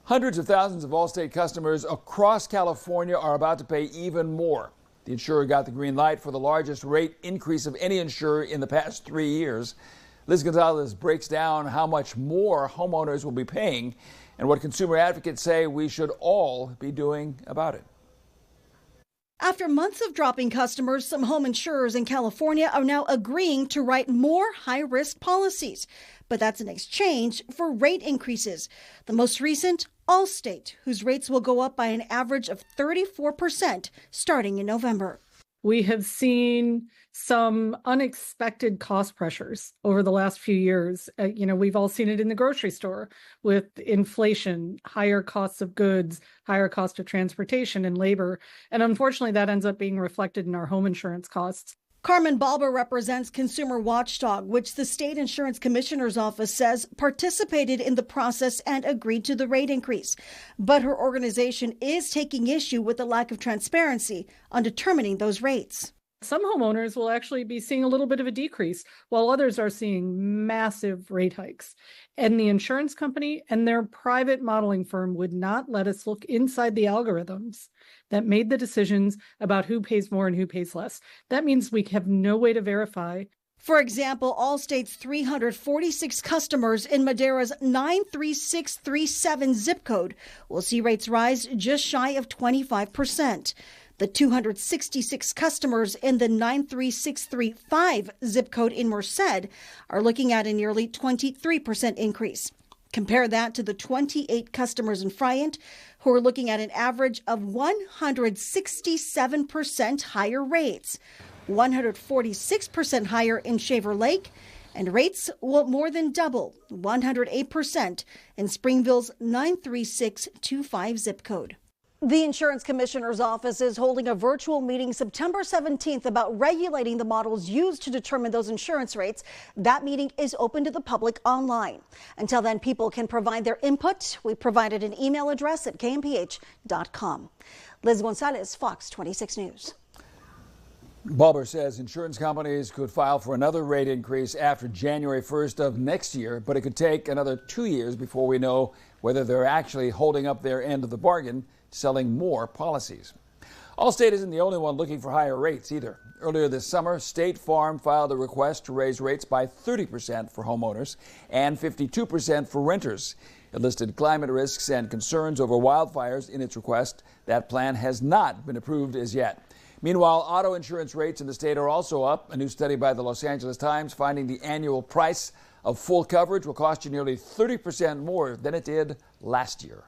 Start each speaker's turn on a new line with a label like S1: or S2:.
S1: Hundreds of thousands of Allstate customers across California are about to pay even more. The insurer got the green light for the largest rate increase of any insurer in the past 3 years. Liz Gonzalez breaks down how much more homeowners will be paying and what consumer advocates say we should all be doing about it.
S2: After months of dropping customers, some home insurers in California are now agreeing to write more high-risk policies. But that's in exchange for rate increases. The most recent, Allstate, whose rates will go up by an average of 34% starting in November.
S3: We have seen some unexpected cost pressures over the last few years. We've all seen it in the grocery store with inflation, higher costs of goods, higher cost of transportation and labor. And unfortunately, that ends up being reflected in our home insurance costs.
S2: Carmen Balber represents Consumer Watchdog, which the state insurance commissioner's office says participated in the process and agreed to the rate increase. But her organization is taking issue with the lack of transparency on determining those rates.
S3: Some homeowners will actually be seeing a little bit of a decrease, while others are seeing massive rate hikes. And the insurance company and their private modeling firm would not let us look inside the algorithms that made the decisions about who pays more and who pays less. That means we have no way to verify.
S2: For example, Allstate's 346 customers in Madera's 93637 zip code will see rates rise just shy of 25%. The 266 customers in the 93635 zip code in Merced are looking at a nearly 23% increase. Compare that to the 28 customers in Friant, who are looking at an average of 167% higher rates, 146% higher in Shaver Lake, and rates will more than double, 108% in Springville's 93625 zip code. The Insurance Commissioner's Office is holding a virtual meeting September 17th about regulating the models used to determine those insurance rates. That meeting is open to the public online. Until then, people can provide their input. We provided an email address at KMPH.com. Liz Gonzalez, Fox 26 News.
S1: Balber says insurance companies could file for another rate increase after January 1st of next year, but it could take another 2 years before we know whether they're actually holding up their end of the bargain, selling more policies. Allstate isn't the only one looking for higher rates either. Earlier this summer, State Farm filed a request to raise rates by 30% for homeowners and 52% for renters. It listed climate risks and concerns over wildfires in its request. That plan has not been approved as yet. Meanwhile, auto insurance rates in the state are also up. A new study by the Los Angeles Times finding the annual price of full coverage will cost you nearly 30% more than it did last year.